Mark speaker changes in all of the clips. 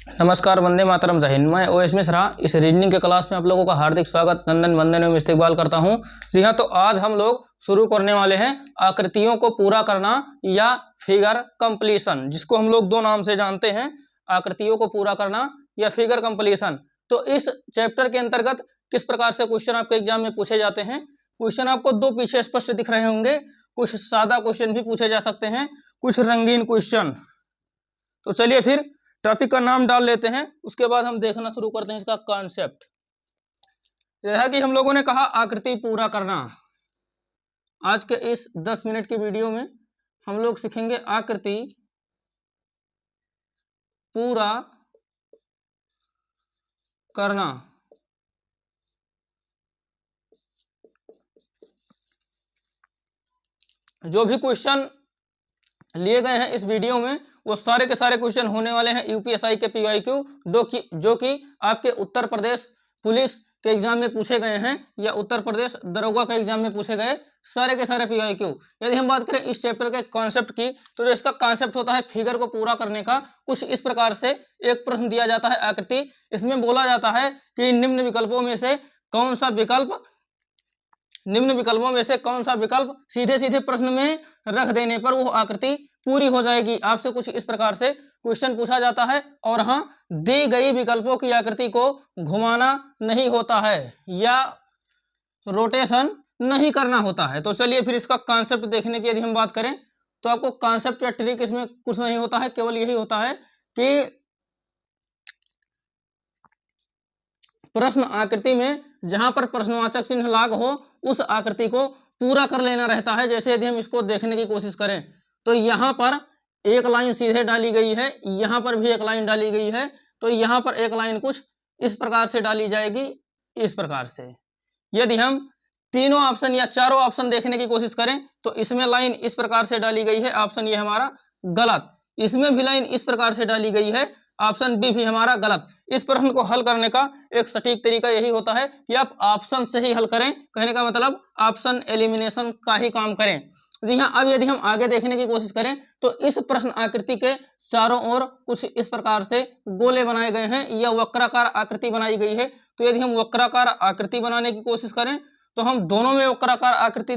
Speaker 1: नमस्कार, वंदे मातरम, जय हिंद। मैं ओएस मिश्रा इस रीजनिंग के क्लास में आप लोगों का हार्दिक स्वागत, नंदन वंदन एवं इस्तकबाल करता हूं। जी हाँ, तो आज हम लोग शुरू करने वाले हैं आकृतियों को पूरा करना या फिगर कंप्लीशन, जिसको हम लोग दो नाम से जानते हैं, आकृतियों को पूरा करना या फिगर कंप्लीशन। तो इस चैप्टर के अंतर्गत किस प्रकार से क्वेश्चन आपके एग्जाम में पूछे जाते हैं। क्वेश्चन आपको दो पीछे स्पष्ट दिख रहे होंगे, कुछ सादा क्वेश्चन भी पूछे जा सकते हैं, कुछ रंगीन क्वेश्चन। तो चलिए फिर टॉपिक का नाम डाल लेते हैं, उसके बाद हम देखना शुरू करते हैं इसका कॉन्सेप्ट। जैसा कि हम लोगों ने कहा आकृति पूरा करना, आज के इस 10 मिनट की वीडियो में हम लोग सीखेंगे आकृति पूरा करना। जो भी क्वेश्चन लिए गए हैं इस वीडियो में वो सारे के सारे क्वेश्चन होने वाले हैं यूपीएसआई के पीवाईक्यू, जो कि आपके उत्तर प्रदेश पुलिस के एग्जाम में पूछे गए हैं या उत्तर प्रदेश दरोगा के एग्जाम में पूछे गए सारे के सारे पीवाईक्यू। यदि हम बात करें इस चैप्टर के कॉन्सेप्ट की, तो जो इसका कॉन्सेप्ट होता है फिगर को पूरा करने का, कुछ इस प्रकार से एक प्रश्न दिया जाता है आकृति। इसमें बोला जाता है कि निम्न विकल्पों में से कौन सा विकल्प सीधे सीधे प्रश्न में रख देने पर वो आकृति पूरी हो जाएगी। आपसे कुछ इस प्रकार से क्वेश्चन पूछा जाता है और हाँ, दी गई विकल्पों की आकृति को घुमाना नहीं होता है या रोटेशन नहीं करना होता है। तो चलिए फिर इसका कॉन्सेप्ट देखने की यदि हम बात करें, तो आपको कॉन्सेप्ट या ट्रिक इसमें कुछ नहीं होता है, केवल यही होता है कि प्रश्न आकृति में जहां पर प्रश्नवाचक चिन्ह लागू हो उस आकृति को पूरा कर लेना रहता है। जैसे यदि हम इसको देखने की कोशिश करें, तो यहाँ पर एक लाइन सीधे डाली गई है, यहाँ पर भी एक लाइन डाली गई है, तो यहाँ पर एक लाइन कुछ इस प्रकार से डाली जाएगी, इस प्रकार से। यदि हम तीनों ऑप्शन या चारों ऑप्शन देखने की कोशिश करें, तो इसमें लाइन इस प्रकार से डाली गई है, ऑप्शन ये हमारा गलत। इसमें भी लाइन इस प्रकार से डाली गई है, ऑप्शन बी भी हमारा गलत। इस प्रश्न को हल करने का एक सटीक तरीका यही होता है कि आप ऑप्शन से ही हल करें। कहने का मतलब ऑप्शन एलिमिनेशन का ही काम करें। जी हाँ, अब यदि हम आगे देखने की कोशिश करें, तो इस प्रश्न आकृति के चारों ओर कुछ इस प्रकार से गोले बनाए गए हैं या वक्राकार आकृति बनाई गई है। तो यदि हम वक्राकार आकृति बनाने की कोशिश करें, तो हम दोनों में वक्राकार आकृति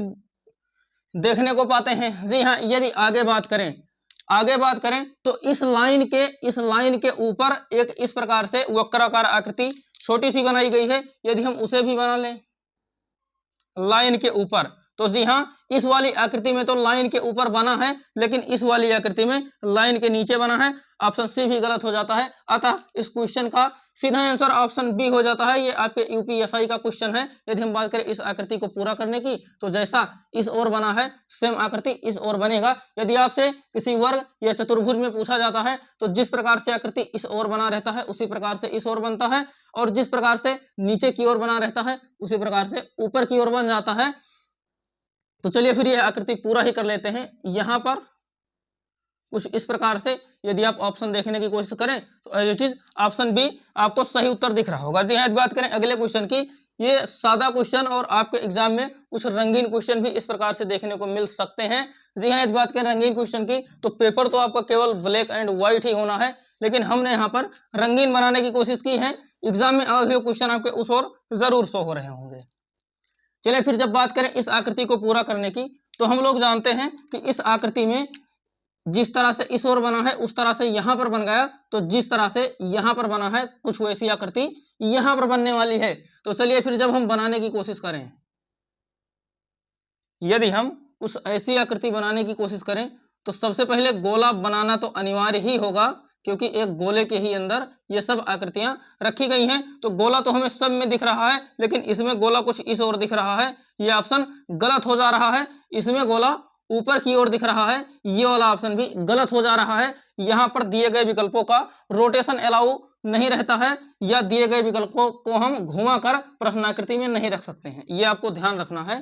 Speaker 1: देखने को पाते हैं। जी हाँ, यदि आगे बात करें तो इस लाइन के ऊपर एक इस प्रकार से वक्राकार आकृति छोटी सी बनाई गई है। यदि हम उसे भी बना लें लाइन के ऊपर, तो जी हाँ, इस वाली आकृति में तो लाइन के ऊपर बना है, लेकिन इस वाली आकृति में लाइन के नीचे बना है। ऑप्शन सी भी गलत हो जाता है। अतः इस क्वेश्चन का सीधा आंसर ऑप्शन बी हो जाता है। ये आपके यूपीएसआई का क्वेश्चन है। यदि हम बात करें इस आकृति को पूरा करने की, तो जैसा इस ओर बना है सेम आकृति इस ओर बनेगा। यदि आपसे किसी वर्ग या चतुर्भुज में पूछा जाता है, तो जिस प्रकार से आकृति इस ओर बना रहता है उसी प्रकार से इस ओर बनता है, और जिस प्रकार से नीचे की ओर बना रहता है उसी प्रकार से ऊपर की ओर बन जाता है। तो चलिए फिर यह आकृति पूरा ही कर लेते हैं। यहाँ पर कुछ इस प्रकार से यदि आप ऑप्शन देखने की कोशिश करें, तो as it is option B आपको सही उत्तर दिख रहा होगा। जी हाँ, बात करें अगले क्वेश्चन की, ये सादा क्वेश्चन और आपके एग्जाम में कुछ रंगीन क्वेश्चन भी इस प्रकार से देखने को मिल सकते हैं। जी हाँ, बात करें रंगीन क्वेश्चन की, तो पेपर तो आपका केवल ब्लैक एंड व्हाइट ही होना है, लेकिन हमने यहाँ पर रंगीन बनाने की कोशिश की है। एग्जाम में आए हुए क्वेश्चन आपके उस ओर जरूर शो हो रहे होंगे। चलिए फिर जब बात करें इस आकृति को पूरा करने की, तो हम लोग जानते हैं कि इस आकृति में जिस तरह से इस ओर बना है उस तरह से यहाँ पर बन गया, तो जिस तरह से यहाँ पर बना है कुछ वैसी आकृति यहाँ पर बनने वाली है। तो चलिए फिर जब हम बनाने की कोशिश करें, यदि हम कुछ ऐसी आकृति बनाने की कोशिश करें, तो सबसे पहले गोला बनाना तो अनिवार्य ही होगा, क्योंकि एक गोले के ही अंदर ये सब आकृतियां रखी गई हैं। तो गोला तो हमें सब में दिख रहा है, लेकिन इसमें गोला कुछ इस ओर दिख रहा है, ये ऑप्शन गलत हो जा रहा है। इसमें गोला ऊपर की ओर दिख रहा है, ये वाला ऑप्शन भी गलत हो जा रहा है। यहाँ पर दिए गए विकल्पों का रोटेशन अलाउ नहीं रहता है, या दिए गए विकल्पों को हम घुमाकर प्रश्नाकृति में नहीं रख सकते हैं, ये आपको ध्यान रखना है।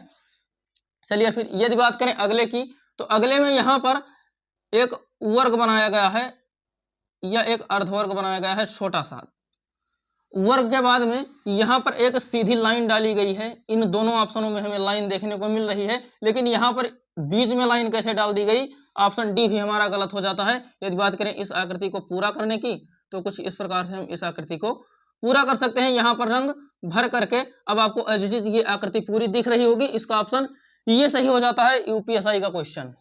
Speaker 1: चलिए फिर यदि बात करें अगले की, तो अगले में यहाँ पर एक वर्ग बनाया गया है या एक अर्धवर्ग बनाया गया है छोटा सा। वर्ग के बाद में यहाँ पर एक सीधी लाइन डाली गई है। इन दोनों ऑप्शनों में हमें लाइन देखने को मिल रही है, लेकिन यहाँ पर बीच में लाइन कैसे डाल दी गई, ऑप्शन डी भी हमारा गलत हो जाता है। यदि बात करें इस आकृति को पूरा करने की, तो कुछ इस प्रकार से हम इस आकृति को पूरा कर सकते हैं। यहाँ पर रंग भर करके अब आपको एज इट इज ये आकृति पूरी दिख रही होगी। इसका ऑप्शन ये सही हो जाता है यूपीएसआई का क्वेश्चन।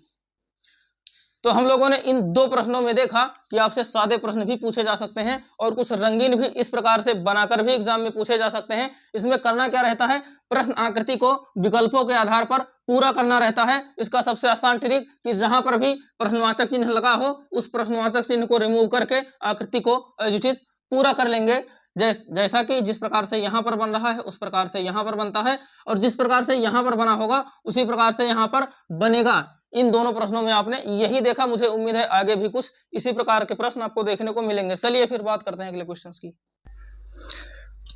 Speaker 1: तो हम लोगों ने इन दो प्रश्नों में देखा कि आपसे सादे प्रश्न भी पूछे जा सकते हैं और कुछ रंगीन भी इस प्रकार से बनाकर भी एग्जाम में पूछे जा सकते हैं। इसमें करना क्या रहता है, प्रश्न आकृति को विकल्पों के आधार पर पूरा करना रहता है। इसका सबसे आसान ट्रिक कि जहां पर भी प्रश्नवाचक चिन्ह लगा हो उस प्रश्नवाचक चिन्ह को रिमूव करके आकृति को एज इट इज पूरा कर लेंगे। जैसा कि जिस प्रकार से यहाँ पर बन रहा है उस प्रकार से यहाँ पर बनता है और जिस प्रकार से यहाँ पर बना होगा उसी प्रकार से यहाँ पर बनेगा। इन दोनों प्रश्नों में आपने यही देखा। मुझे उम्मीद है आगे भी कुछ इसी प्रकार के प्रश्न आपको देखने को मिलेंगे। चलिए फिर बात करते हैं अगले क्वेश्चंस की।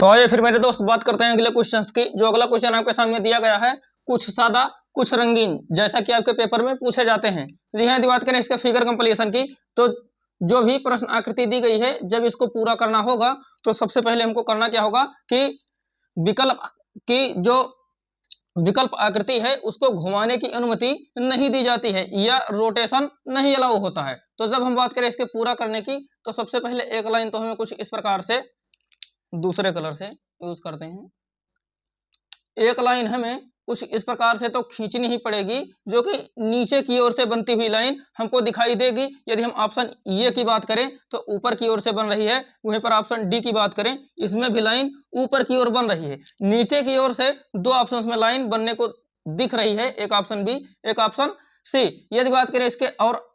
Speaker 1: तो आइए फिर मेरे दोस्त बात करते हैं अगले क्वेश्चंस की। जो अगला क्वेश्चन आपके सामने दिया गया है, कुछ सादा कुछ रंगीन, जैसा कि आपके पेपर में पूछे जाते हैं। जी हाँ, बात करें इसके फिगर कंप्लीशन की, तो जो भी प्रश्न आकृति दी गई है जब इसको पूरा करना होगा तो सबसे पहले हमको करना क्या होगा कि विकल्प की जो विकल्प आकृति है उसको घुमाने की अनुमति नहीं दी जाती है या रोटेशन नहीं अलाउ होता है। तो जब हम बात करें इसके पूरा करने की तो सबसे पहले एक लाइन तो हमें कुछ इस प्रकार से दूसरे कलर से यूज करते हैं। एक लाइन हमें कुछ इस प्रकार से तो खींचनी ही पड़ेगी जो कि नीचे की ओर से बनती हुई लाइन हमको दिखाई देगी। यदि हम ऑप्शन ए की बात करें तो ऊपर की ओर से बन रही है, वहीं पर ऑप्शन डी की बात करें इसमें भी लाइन ऊपर की ओर बन रही है। नीचे की ओर से दो ऑप्शंस में लाइन बनने को दिख रही है, एक ऑप्शन बी एक ऑप्शन सी। यदि बात करें इसके और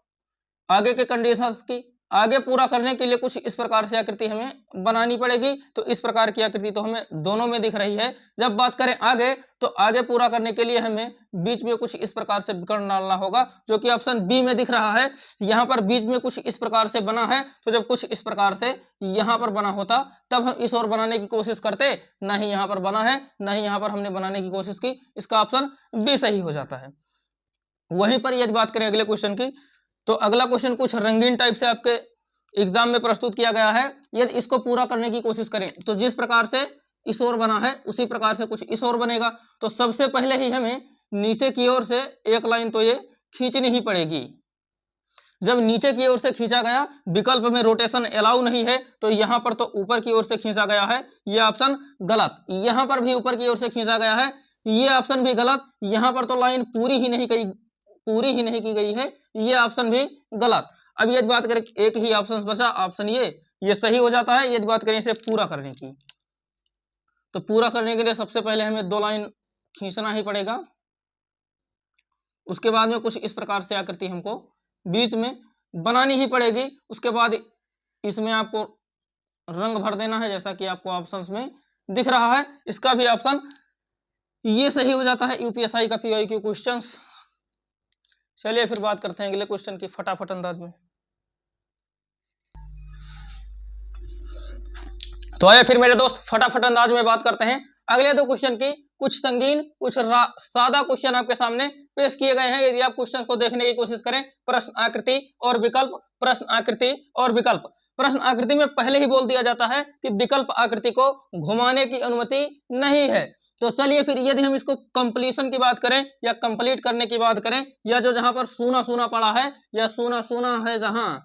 Speaker 1: आगे के कंडीशंस की, आगे पूरा करने के लिए कुछ इस प्रकार से आकृति हमें बनानी पड़ेगी। तो इस प्रकार की आकृति तो हमें दोनों में दिख रही है। जब बात करें आगे तो आगे पूरा करने के लिए हमें बीच में कुछ इस प्रकार से विकर्ण डालना होगा जो कि ऑप्शन बी में दिख रहा है। यहाँ पर बीच में कुछ इस प्रकार से बना है, तो जब कुछ इस प्रकार से यहाँ पर बना होता तब हम इस ओर बनाने की कोशिश करते, ना ही यहाँ पर बना है ना ही यहाँ पर हमने बनाने की कोशिश की। इसका ऑप्शन बी सही हो जाता है। वहीं पर यदि बात करें अगले क्वेश्चन की, तो अगला क्वेश्चन कुछ रंगीन टाइप से आपके एग्जाम में प्रस्तुत किया गया है। यदि इसको पूरा करने की कोशिश करें तो जिस प्रकार से इस ओर बना है उसी प्रकार से कुछ इस ओर बनेगा। तो सबसे पहले ही हमें नीचे की ओर से एक लाइन तो ये खींचनी ही पड़ेगी। जब नीचे की ओर से खींचा गया, विकल्प में रोटेशन अलाउ नहीं है, तो यहाँ पर तो ऊपर की ओर से खींचा गया है, ये ऑप्शन गलत। यहाँ पर भी ऊपर की ओर से खींचा गया है, ये ऑप्शन भी गलत। यहाँ पर तो लाइन पूरी ही नहीं की गई है, ये ऑप्शन भी गलत। अब यदि बात करें एक ही ऑप्शन बचा, ऑप्शन ये सही हो जाता है। यदि बात करें इसे पूरा करने की, तो पूरा करने के लिए सबसे पहले हमें दो लाइन खींचना ही पड़ेगा। उसके बाद में कुछ इस प्रकार से आकृति हमको बीच में बनानी ही पड़ेगी। उसके बाद इसमें आपको रंग भर देना है जैसा कि आपको ऑप्शंस में दिख रहा है। इसका भी ऑप्शन ये सही हो जाता है यूपीएसआई का पीवाईक्यू क्वेश्चंस। चलिए फिर बात करते हैं अगले क्वेश्चन की फटाफट अंदाज में। तो आइए फिर मेरे दोस्त फटाफट अंदाज में बात करते हैं अगले दो क्वेश्चन की। कुछ संगीन कुछ सादा क्वेश्चन आपके सामने पेश किए गए हैं। यदि आप क्वेश्चन को देखने की कोशिश करें, प्रश्न आकृति और विकल्प, प्रश्न आकृति और विकल्प। प्रश्न आकृति में पहले ही बोल दिया जाता है कि विकल्प आकृति को घुमाने की अनुमति नहीं है। तो चलिए फिर यदि हम इसको कंप्लीशन की बात करें या कंप्लीट करने की बात करें, या जो जहां पर सूना सूना पड़ा है या सूना सूना है जहां,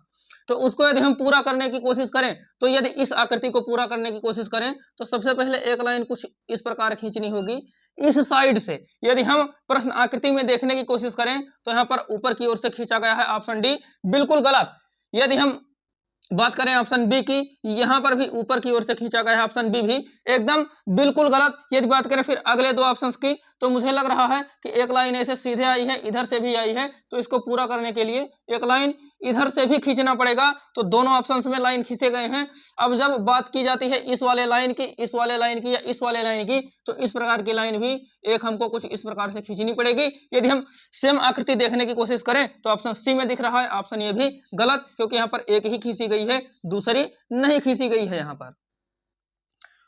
Speaker 1: तो उसको यदि हम पूरा करने की कोशिश करें, तो यदि इस आकृति को पूरा करने की कोशिश करें तो सबसे पहले एक लाइन कुछ इस प्रकार खींचनी होगी इस साइड से। यदि हम प्रश्न आकृति में देखने की कोशिश करें तो यहाँ पर ऊपर की ओर से खींचा गया है, ऑप्शन डी बिल्कुल गलत। यदि हम बात करें ऑप्शन बी की, यहाँ पर भी ऊपर की ओर से खींचा गया है, ऑप्शन बी भी एकदम बिल्कुल गलत। यदि बात करें फिर अगले दो ऑप्शंस की, तो मुझे लग रहा है कि एक लाइन ऐसे सीधे आई है, इधर से भी आई है, तो इसको पूरा करने के लिए एक लाइन इधर से भी खींचना पड़ेगा। तो दोनों ऑप्शंस में लाइन खींचे गए हैं। अब जब बात की जाती है इस वाले लाइन की, इस वाले लाइन की या इस वाले लाइन की, तो इस प्रकार की लाइन भी एक हमको कुछ इस प्रकार से खींचनी पड़ेगी। यदि हम सेम आकृति देखने की कोशिश करें तो ऑप्शन सी में दिख रहा है, ऑप्शन ये भी गलत, क्योंकि यहाँ पर एक ही खींची गई है, दूसरी नहीं खींची गई है यहाँ पर।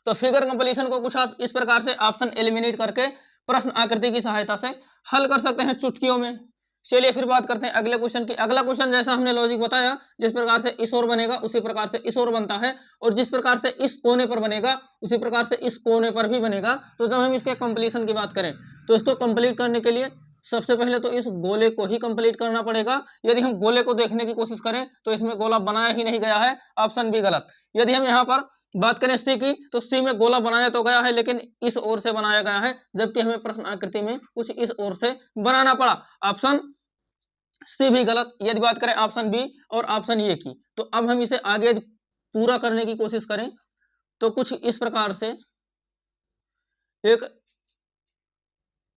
Speaker 1: तो फिगर कंप्लीशन को कुछ आप इस प्रकार से ऑप्शन एलिमिनेट करके प्रश्न आकृति की सहायता से हल कर सकते हैं चुटकियों में। चलिए फिर बात करते हैं अगले क्वेश्चन की। अगला क्वेश्चन जैसा हमने लॉजिक बताया, जिस प्रकार से इस ओर बनेगा उसी प्रकार से इस ओर बनता है, और जिस प्रकार से इस कोने पर बनेगा उसी प्रकार से इस कोने पर भी बनेगा। तो जब हम इसके कंप्लीशन की बात करें तो इसको कंप्लीट करने के लिए सबसे पहले तो इस गोले को ही कंप्लीट करना पड़ेगा। यदि हम गोले को देखने की कोशिश करें तो इसमें गोला बनाया ही नहीं गया है, ऑप्शन बी गलत। यदि हम यहाँ पर बात करें सी की, तो सी में गोला बनाया तो गया है लेकिन इस ओर से बनाया गया है, जबकि हमें प्रश्न आकृति में कुछ इस ओर से बनाना पड़ा, ऑप्शन सी भी गलत। यदि बात करें ऑप्शन बी और ऑप्शन ए की, तो अब हम इसे आगे पूरा करने की कोशिश करें तो कुछ इस प्रकार से एक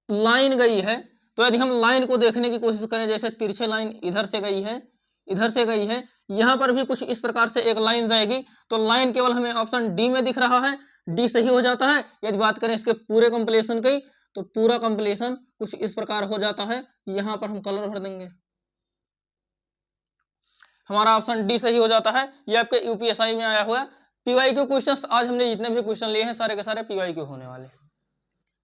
Speaker 1: लाइन गई है। तो यदि हम लाइन को देखने की कोशिश करें, जैसे तिरछे लाइन इधर से गई है, इधर से गई है, यहां पर भी कुछ इस प्रकार से एक लाइन जाएगी, तो लाइन केवल हमें ऑप्शन डी में दिख रहा है, डी सही हो जाता है। यदि बात करें इसके पूरे कंप्लीशन की, तो पूरा कंप्लीशन कुछ इस प्रकार हो जाता है। यहां पर हम कलर भर देंगे, हमारा ऑप्शन डी सही हो जाता है। ये आपके यूपीएसआई में आया हुआ पीवाईक्यू क्वेश्चंस। आज हमने जितने भी क्वेश्चन लिए हैं सारे के सारे पीवाईक्यू होने वाले।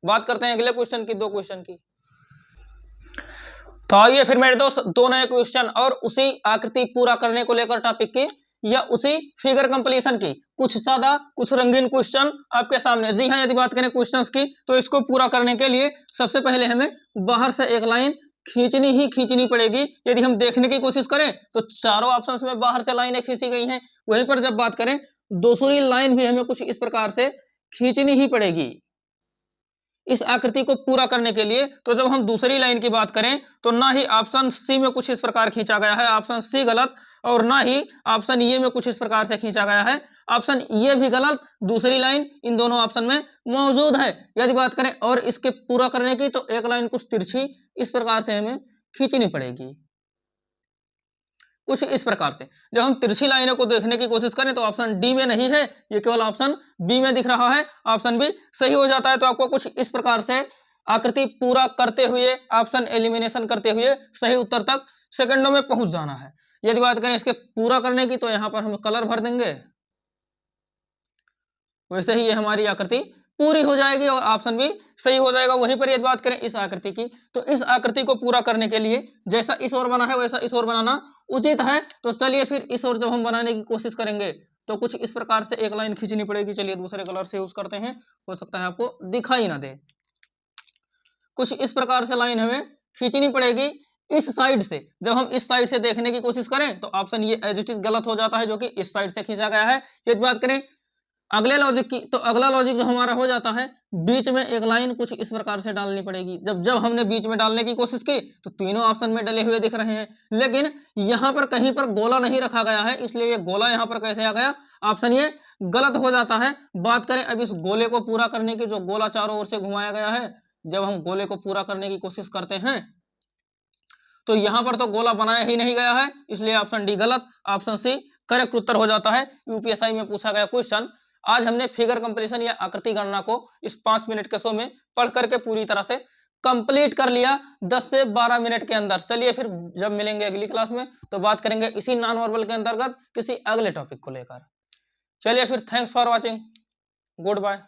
Speaker 1: बात करते हैं अगले क्वेश्चन की, 2 क्वेश्चन की। तो आइए फिर मेरे दोस्त 2 नए क्वेश्चन और उसी आकृति पूरा करने को लेकर टॉपिक की, या उसी फिगर कंप्लीशन की, कुछ सादा कुछ रंगीन क्वेश्चन आपके सामने। जी हाँ, यदि बात करें क्वेश्चंस की, तो इसको पूरा करने के लिए सबसे पहले हमें बाहर से एक लाइन खींचनी ही खींचनी पड़ेगी। यदि हम देखने की कोशिश करें तो चारों ऑप्शंस में बाहर से लाइनें खींची गई हैं। वहीं पर जब बात करें दूसरी लाइन भी हमें कुछ इस प्रकार से खींचनी ही पड़ेगी इस आकृति को पूरा करने के लिए। तो जब हम दूसरी लाइन की बात करें तो ना ही ऑप्शन सी में कुछ इस प्रकार खींचा गया है, ऑप्शन सी गलत, और ना ही ऑप्शन ए में कुछ इस प्रकार से खींचा गया है, ऑप्शन ए भी गलत। दूसरी लाइन इन दोनों ऑप्शन में मौजूद है। यदि बात करें और इसके पूरा करने की, तो एक लाइन कुछ तिरछी इस प्रकार से हमें खींचनी पड़ेगी, कुछ इस प्रकार से। जब हम तिरछी लाइनों को देखने की कोशिश करें तो ऑप्शन डी में नहीं है, ये केवल ऑप्शन बी में दिख रहा है, ऑप्शन बी सही हो जाता है। तो आपको कुछ इस प्रकार से आकृति पूरा करते हुए, ऑप्शन एलिमिनेशन करते हुए सही उत्तर तक सेकंडों में पहुंच जाना है। यदि बात करें इसके पूरा करने की, तो यहां पर हम कलर भर देंगे, वैसे ही ये हमारी आकृति पूरी हो जाएगी और ऑप्शन भी सही हो जाएगा। वहीं पर यदि बात करें इस आकृति की, तो इस आकृति को पूरा करने के लिए जैसा इस ओर बना है वैसा इस ओर बनाना उचित है। तो चलिए फिर इस ओर जब हम बनाने की कोशिश करेंगे तो कुछ इस प्रकार से एक लाइन खींचनी पड़ेगी। चलिए दूसरे कलर से यूज करते हैं, हो सकता है आपको दिखाई ना दे। कुछ इस प्रकार से लाइन हमें खींचनी पड़ेगी इस साइड से। जब हम इस साइड से देखने की कोशिश करें तो ऑप्शन ये एज इट इज गलत हो जाता है, जो कि इस साइड से खींचा गया है। यदि बात करें अगले लॉजिक की, तो अगला लॉजिक जो हमारा हो जाता है, बीच में एक लाइन कुछ इस प्रकार से डालनी पड़ेगी। जब हमने बीच में डालने की कोशिश की तो तीनों ऑप्शन में डले हुए दिख रहे हैं, लेकिन यहाँ पर कहीं पर गोला नहीं रखा गया है, इसलिए ये गोला यहाँ पर कैसे आ गया, ऑप्शन ये गलत हो जाता है। बात करें अब इस गोले को पूरा करने की, जो गोला चारों ओर से घुमाया गया है, जब हम गोले को पूरा करने की कोशिश करते हैं तो यहाँ पर तो गोला बनाया ही नहीं गया है, इसलिए ऑप्शन डी गलत, ऑप्शन सी करेक्ट उत्तर हो जाता है। यूपीएसआई में पूछा गया क्वेश्चन। आज हमने फिगर कंप्लीशन या आकृति गणना को इस 5 मिनट के शो में पढ़ करके पूरी तरह से कंप्लीट कर लिया 10 से 12 मिनट के अंदर। चलिए फिर जब मिलेंगे अगली क्लास में तो बात करेंगे इसी नॉन वर्बल के अंतर्गत किसी अगले टॉपिक को लेकर। चलिए फिर, thanks for watching, good bye.